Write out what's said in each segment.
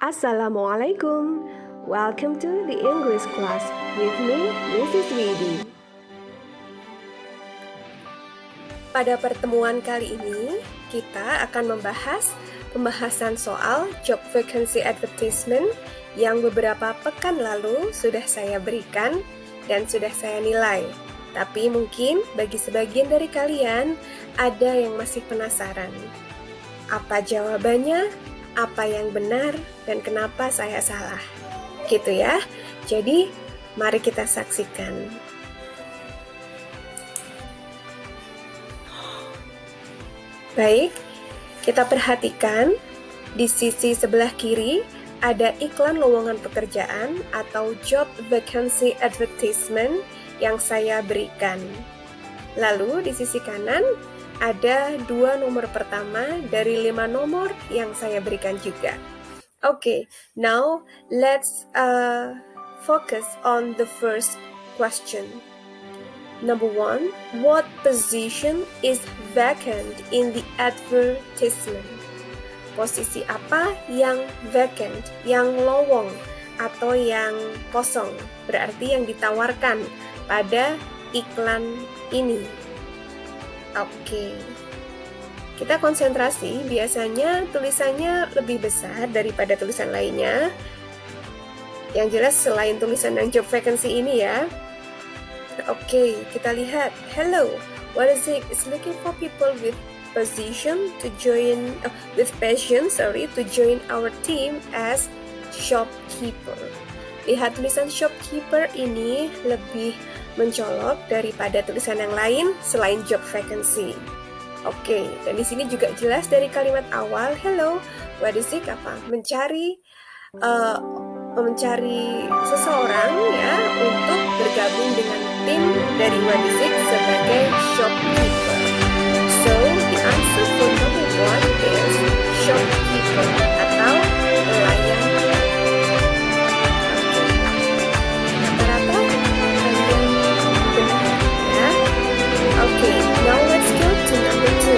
Assalamualaikum. Welcome to the English class with me, Mrs. Widi. Pada pertemuan kali ini, kita akan membahas pembahasan soal job vacancy advertisement yang beberapa pekan lalu sudah saya berikan dan sudah saya nilai. Tapi mungkin bagi sebagian dari kalian ada yang masih penasaran. Apa jawabannya? Apa yang benar dan kenapa saya salah? Gitu ya. Jadi, mari kita saksikan. Baik, kita perhatikan di sisi sebelah kiri ada iklan lowongan pekerjaan atau job vacancy advertisement yang saya berikan. Lalu di sisi kanan ada 2 nomor pertama dari 5 nomor yang saya berikan juga. Okay, now let's focus on the first question. Number 1, what position is vacant in the advertisement? Posisi apa yang vacant, yang lowong atau yang kosong? Berarti yang ditawarkan pada iklan ini. Oke, kita konsentrasi, biasanya tulisannya lebih besar daripada tulisan lainnya. Yang jelas selain tulisan yang job vacancy ini ya. Oke, kita lihat. Hello, Wadzik is looking for people with passion to join our team as shopkeeper. Lihat tulisan shopkeeper ini lebih mencolok daripada tulisan yang lain selain job vacancy. Oke, dan di sini juga jelas dari kalimat awal, hello, Wadzik apa? Mencari seseorang ya untuk bergabung dengan tim dari Wadzik sebagai shopkeeper. So, the answer for number 1 is shopkeeper atau pelayan. Okay, now let's go to number 2.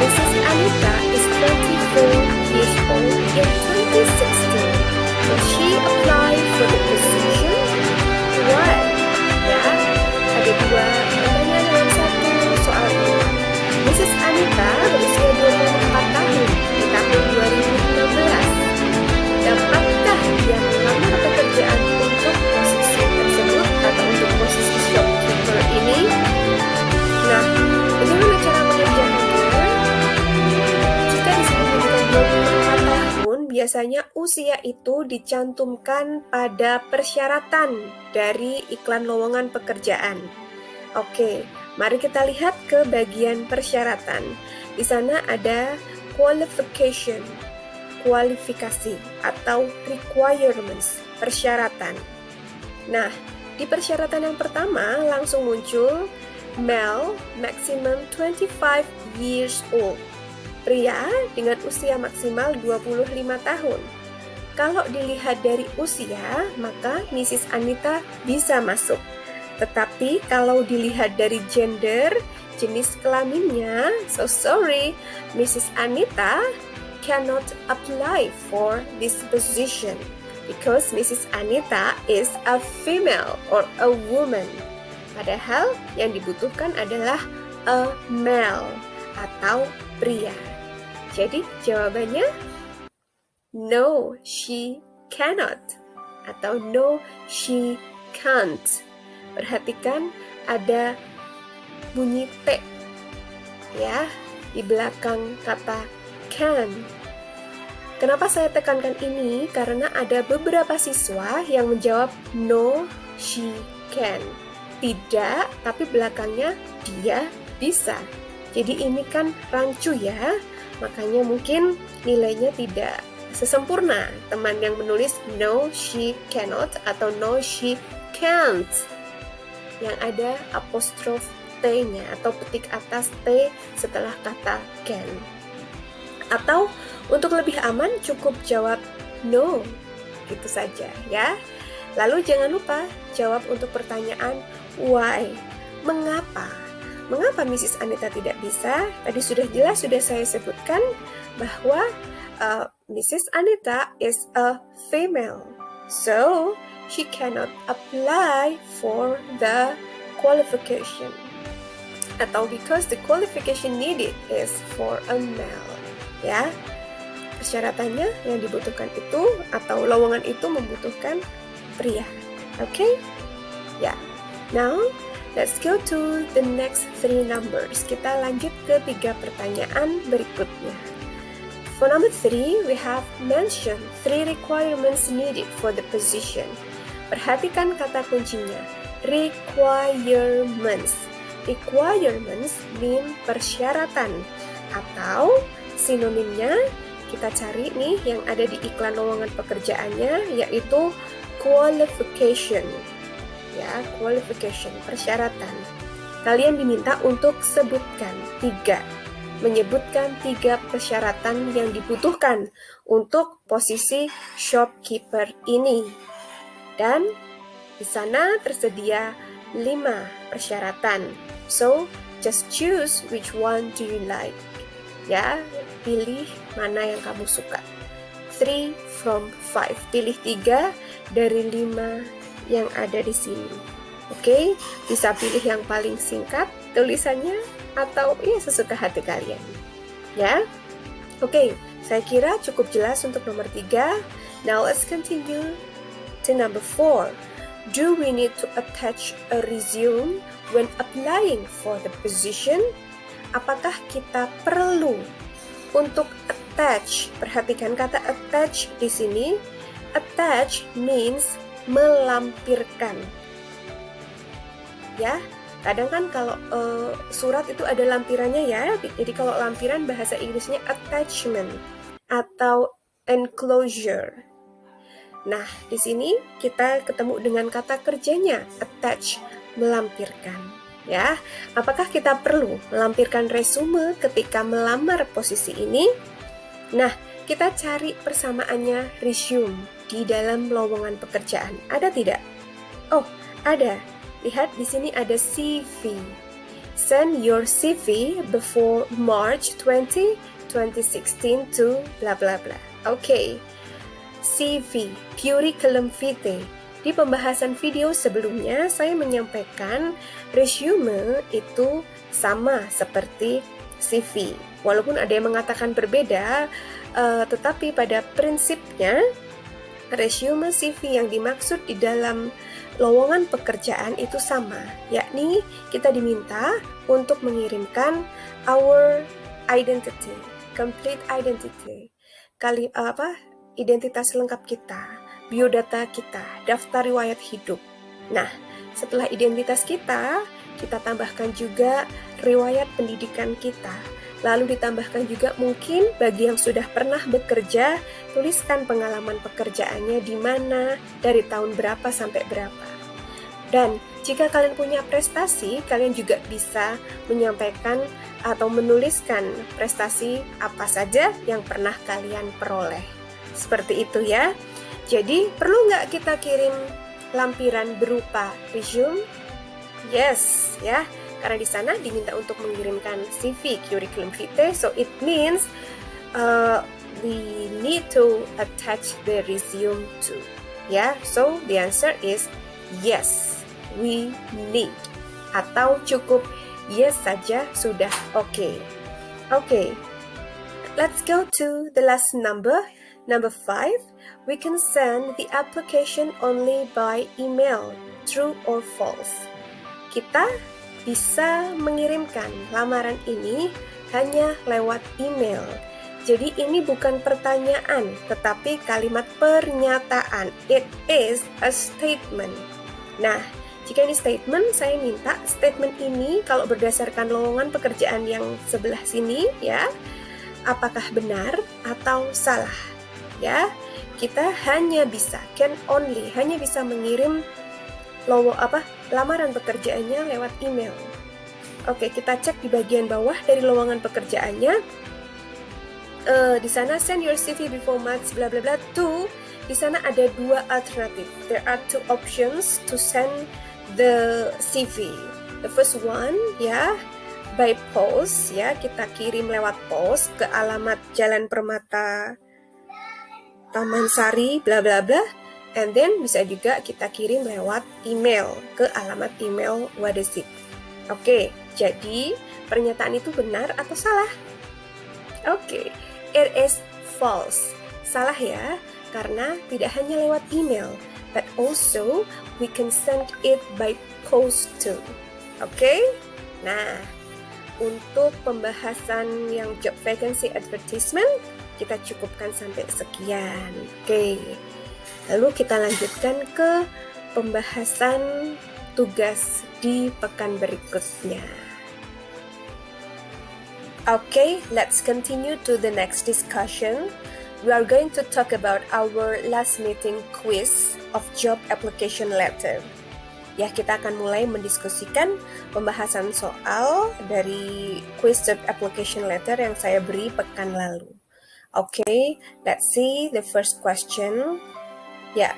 Mrs. Anita is 24 years old in 2016. Will she apply for the position? Why? Ya, ada 2 pertanyaan dalam satu soal ini. Mrs. Anita berusia 24 tahun di tahun 2016. Dapatkah dia melamar pekerjaan untuk posisi tersebut atau untuk posisi shopkeeper ini? Nah, bagaimana cara mengerjakannya? Jika disebut 24 tahun, biasanya usia itu dicantumkan pada persyaratan dari iklan lowongan pekerjaan. Oke, mari kita lihat ke bagian persyaratan. Di sana ada qualification, kualifikasi atau requirements, persyaratan. Nah, di persyaratan yang pertama langsung muncul male maximum 25 years old. Pria dengan usia maksimal 25 tahun. Kalau dilihat dari usia, maka Mrs. Anita bisa masuk. Tetapi kalau dilihat dari gender, jenis kelaminnya, so sorry, Mrs. Anita cannot apply for this position because Mrs. Anita is a female or a woman. Padahal yang dibutuhkan adalah a male atau pria. Jadi jawabannya no, she cannot atau no, she can't. Perhatikan ada bunyi T ya di belakang kata can. Kenapa saya tekankan ini? Karena ada beberapa siswa yang menjawab no, she can. Tidak, tapi belakangnya dia bisa. Jadi ini kan rancu ya, makanya mungkin nilainya tidak sesempurna. Teman yang menulis no, she cannot atau no, she can't. Yang ada apostrof T-nya atau petik atas T setelah kata can. Atau untuk lebih aman cukup jawab no, gitu saja ya. Lalu jangan lupa jawab untuk pertanyaan why, mengapa? Mengapa Mrs. Anita tidak bisa? Tadi sudah jelas sudah saya sebutkan bahwa Mrs. Anita is a female, so she cannot apply for the qualification. Atau because the qualification needed is for a male. Ya, persyaratannya yang dibutuhkan itu atau lowongan itu membutuhkan pria. Okay? Ya. Now, let's go to the next 3 numbers. Kita lanjut ke 3 pertanyaan berikutnya. For number 3, we have mentioned 3 requirements needed for the position. Perhatikan kata kuncinya, requirements. Requirements mean persyaratan, atau sinonimnya kita cari nih yang ada di iklan lowongan pekerjaannya, yaitu qualification. Ya, qualification, persyaratan. Kalian diminta untuk menyebutkan 3 persyaratan yang dibutuhkan untuk posisi shopkeeper ini. Dan di sana tersedia 5 persyaratan. So, just choose which one do you like. Ya, pilih mana yang kamu suka. 3 from 5. Pilih 3 dari 5 yang ada di sini. Oke, bisa pilih yang paling singkat tulisannya atau ya sesuka hati kalian. Ya. Oke, saya kira cukup jelas untuk nomor 3. Now let's continue to number 4. Do we need to attach a resume when applying for the position? Apakah kita perlu untuk attach? Perhatikan kata attach di sini. Attach means melampirkan. Ya, kadang kan kalau surat itu ada lampirannya ya. Jadi kalau lampiran bahasa Inggrisnya attachment atau enclosure. Nah, di sini kita ketemu dengan kata kerjanya attach, melampirkan. Ya, apakah kita perlu melampirkan resume ketika melamar posisi ini? Nah, kita cari persamaannya resume di dalam lowongan pekerjaan. Ada tidak? Oh, ada. Lihat di sini ada CV. Send your CV before March 20, 2016 to bla bla bla. Oke. CV, curriculum vitae. Di pembahasan video sebelumnya saya menyampaikan resume itu sama seperti CV. Walaupun ada yang mengatakan berbeda, tetapi pada prinsipnya resume CV yang dimaksud di dalam lowongan pekerjaan itu sama, yakni kita diminta untuk mengirimkan our identity, complete identity, identitas lengkap kita, biodata kita, daftar riwayat hidup. Nah, setelah identitas kita tambahkan juga riwayat pendidikan kita. Lalu ditambahkan juga mungkin bagi yang sudah pernah bekerja, tuliskan pengalaman pekerjaannya di mana, dari tahun berapa sampai berapa. Dan jika kalian punya prestasi, kalian juga bisa menyampaikan atau menuliskan prestasi apa saja yang pernah kalian peroleh. Seperti itu ya. Jadi perlu nggak kita kirim lampiran berupa resume? Yes, ya. Karena di sana diminta untuk mengirimkan CV, curriculum vitae, so it means we need to attach the resume too. Ya, so the answer is yes, we need. Atau cukup yes saja sudah oke. Oke, let's go to the last number. Number 5, we can send the application only by email, true or false. Kita bisa mengirimkan lamaran ini hanya lewat email. Jadi ini bukan pertanyaan, tetapi kalimat pernyataan. It is a statement. Nah, jika ini statement, saya minta statement ini kalau berdasarkan lowongan pekerjaan yang sebelah sini, ya, apakah benar atau salah? Ya, kita hanya bisa, hanya bisa mengirim lamaran pekerjaannya lewat email. Oke, kita cek di bagian bawah dari lowongan pekerjaannya. Di sana send your CV before March bla bla bla to. Di sana ada 2 alternatif. There are 2 options to send the CV. The first one, ya, by post, ya, kita kirim lewat post ke alamat Jalan Permata Taman Sari bla bla bla. And then bisa juga kita kirim lewat email ke alamat email what is it. Oke, jadi pernyataan itu benar atau salah? Oke, it is false. Salah ya, karena tidak hanya lewat email, but also we can send it by post too. Oke? Nah, untuk pembahasan yang job vacancy advertisement, kita cukupkan sampai sekian. Oke. Lalu kita lanjutkan ke pembahasan tugas di pekan berikutnya. Okay, let's continue to the next discussion. We are going to talk about our last meeting quiz of job application letter. Ya, kita akan mulai mendiskusikan pembahasan soal dari quiz job application letter yang saya beri pekan lalu. Okay, let's see the first question. Ya,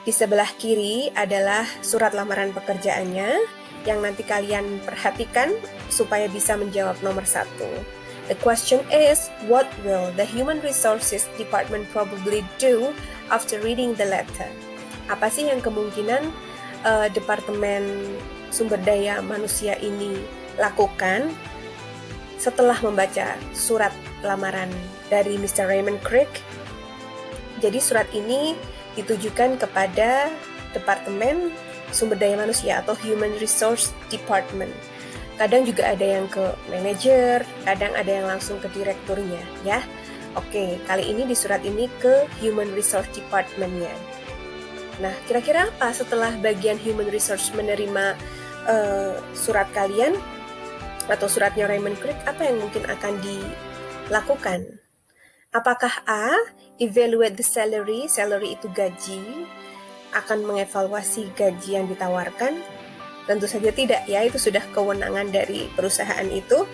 di sebelah kiri adalah surat lamaran pekerjaannya yang nanti kalian perhatikan supaya bisa menjawab nomor 1. The question is, what will the Human Resources Department probably do after reading the letter? Apa sih yang kemungkinan Departemen Sumber Daya Manusia ini lakukan setelah membaca surat lamaran dari Mr. Raymond Crick? Jadi surat ini ditujukan kepada Departemen Sumber Daya Manusia atau Human Resource Department. Kadang juga ada yang ke manajer, kadang ada yang langsung ke direkturnya, ya. Oke, kali ini di surat ini ke Human Resource Department-nya. Nah, kira-kira apa setelah bagian Human Resource menerima surat kalian atau suratnya Raymond Crick, apa yang mungkin akan dilakukan? Apakah A, evaluate the salary itu gaji, akan mengevaluasi gaji yang ditawarkan? Tentu saja tidak ya, itu sudah kewenangan dari perusahaan itu.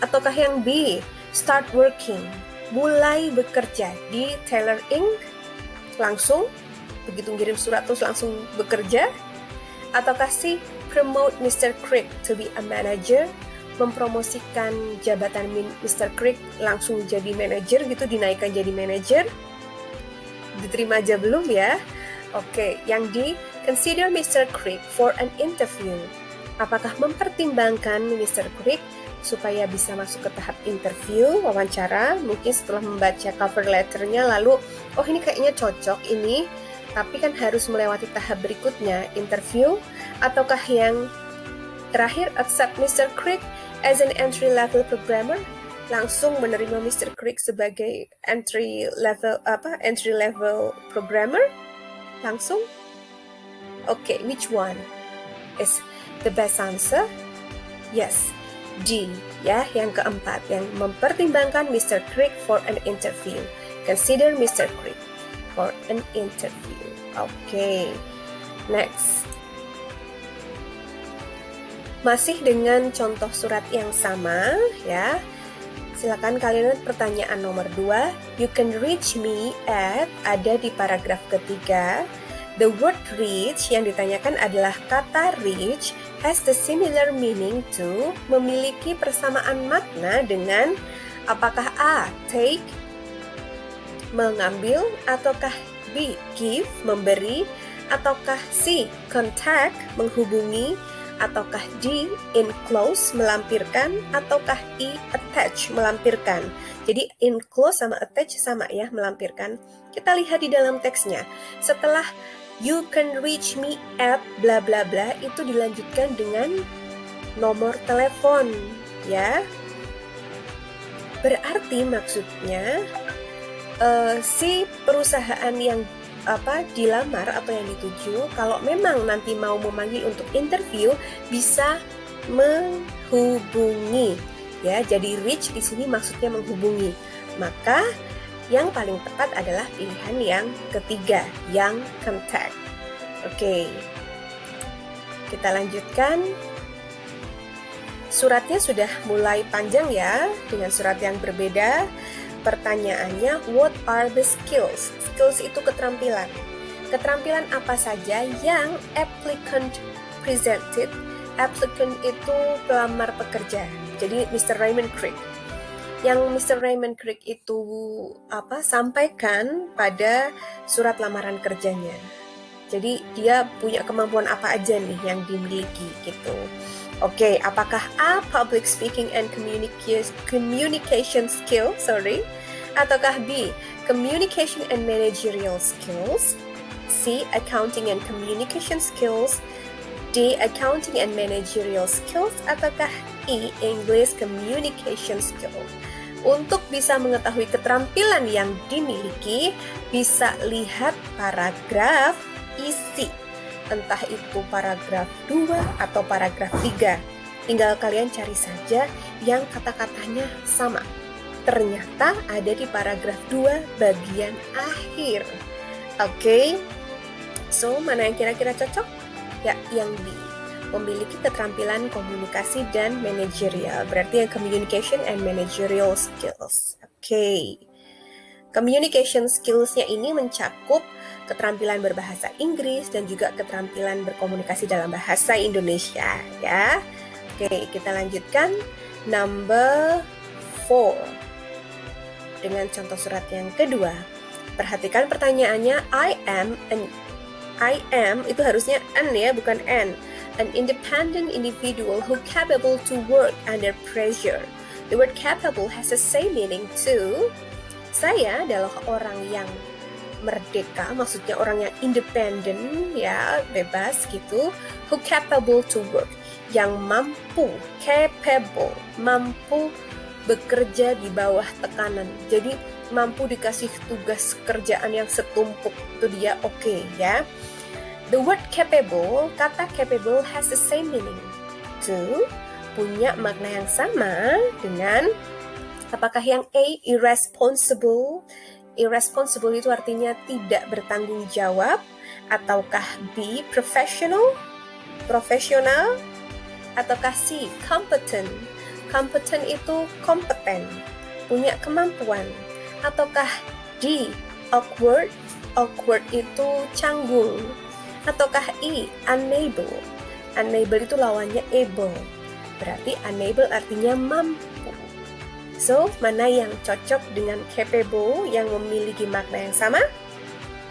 Ataukah yang B, start working, mulai bekerja di Taylor Inc, langsung, begitu ngirim surat terus langsung bekerja? Ataukah C, promote Mr. Crick to be a manager, mempromosikan jabatan Mr. Crick langsung jadi manajer gitu, dinaikkan jadi manajer? Diterima aja belum ya? Oke, yang D, consider Mr. Crick for an interview. Apakah mempertimbangkan Mr. Crick supaya bisa masuk ke tahap interview, wawancara, mungkin setelah membaca cover letternya lalu, oh ini kayaknya cocok ini, tapi kan harus melewati tahap berikutnya, interview? Ataukah yang terakhir, accept Mr. Crick as an entry-level programmer, langsung menerima Mr. Crick sebagai entry-level programmer? Langsung? Okay, which one is the best answer? Yes, D, ya, yang keempat, yang mempertimbangkan Mr. Crick for an interview. Consider Mr. Crick for an interview. Okay, next. Masih dengan contoh surat yang sama, ya. Silakan kalian lihat pertanyaan nomor 2. You can reach me at, ada di paragraf ketiga. The word reach yang ditanyakan adalah kata reach has the similar meaning to, memiliki persamaan makna dengan apakah A, take, mengambil, ataukah B, give, memberi, ataukah C, contact, menghubungi, ataukah D, enclose, melampirkan, ataukah E, attach, melampirkan. Jadi enclose sama attach sama ya, melampirkan. Kita lihat di dalam teksnya. Setelah you can reach me at bla bla bla, itu dilanjutkan dengan nomor telepon, ya. Berarti maksudnya si perusahaan yang dilamar atau yang dituju, kalau memang nanti mau memanggil untuk interview, bisa menghubungi, ya. Jadi reach di sini maksudnya menghubungi. Maka yang paling tepat adalah pilihan yang ketiga, yang contact. Oke. Kita lanjutkan. Suratnya sudah mulai panjang ya, dengan surat yang berbeda. Pertanyaannya, what are the skills? Skills itu keterampilan. Keterampilan apa saja yang applicant presented? Applicant itu pelamar pekerja. Jadi Mr. Raymond Crick. yang Mr. Raymond Crick itu sampaikan pada surat lamaran kerjanya. Jadi dia punya kemampuan apa aja nih yang dimiliki gitu. Oke, apakah A. Public speaking and communication skill, ataukah B. Communication and managerial skills, C. Accounting and communication skills, D. Accounting and managerial skills, ataukah E. English communication skill. Untuk bisa mengetahui keterampilan yang dimiliki, bisa lihat paragraf isi, entah itu paragraf 2 atau paragraf 3. Tinggal kalian cari saja yang kata-katanya sama. Ternyata ada di paragraf 2 bagian akhir. Oke. So, mana yang kira-kira cocok? Ya, yang B. Memiliki keterampilan komunikasi dan manajerial. Berarti yang communication and managerial skills. Oke. Communication skills-nya ini mencakup keterampilan berbahasa Inggris dan juga keterampilan berkomunikasi dalam bahasa Indonesia, ya. Oke, kita lanjutkan number 4 dengan contoh surat yang kedua. Perhatikan pertanyaannya. I am itu harusnya an ya, bukan an independent individual who capable to work under pressure. The word capable has the same meaning too. Saya adalah orang yang merdeka, maksudnya orang yang independen, ya, bebas gitu. Who capable to work, yang mampu, capable, mampu bekerja di bawah tekanan. Jadi mampu dikasih tugas kerjaan yang setumpuk, itu dia oke, ya. The word capable, kata capable has the same meaning too, punya makna yang sama dengan apakah yang A, irresponsible. Irresponsible itu artinya tidak bertanggung jawab, ataukah B, professional, ataukah C, competent. Competent itu kompeten, punya kemampuan, ataukah D, awkward. Awkward itu canggung, ataukah E, unable. Unable itu lawannya able, berarti unable artinya mampu. So, mana yang cocok dengan capable yang memiliki makna yang sama?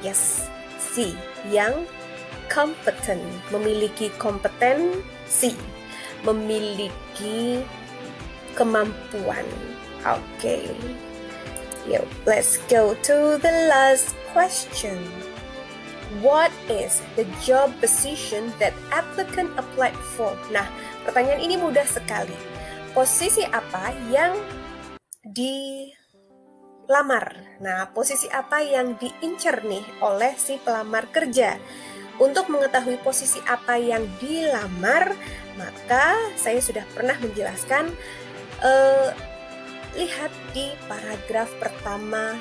Yes, C, yang competent, memiliki kompetensi, memiliki kemampuan. Okay. Yuk, let's go to the last question. What is the job position that applicant applied for? Nah, pertanyaan ini mudah sekali. Posisi apa yang dilamar? Nah, posisi apa yang diincar nih oleh si pelamar kerja? Untuk mengetahui posisi apa yang dilamar, maka saya sudah pernah menjelaskan, lihat di paragraf pertama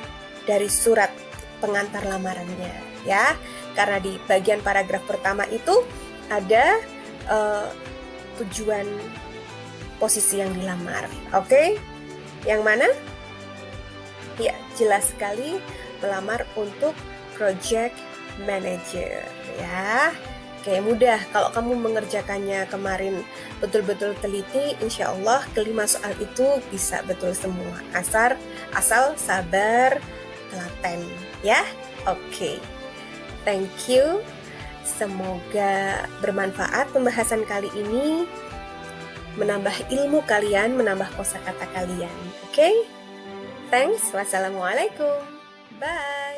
dari surat pengantar lamarannya, ya. Karena di bagian paragraf pertama itu ada tujuan posisi yang dilamar. Oke? Yang mana? Ya, jelas sekali melamar untuk project manager, ya. Oke, mudah. Kalau kamu mengerjakannya kemarin betul-betul teliti, insya Allah kelima soal itu bisa betul semua. Asal sabar, telaten, ya. Oke. Thank you. Semoga bermanfaat pembahasan kali ini, menambah ilmu kalian, menambah kosakata kalian. Oke? Thanks. Wassalamualaikum. Bye.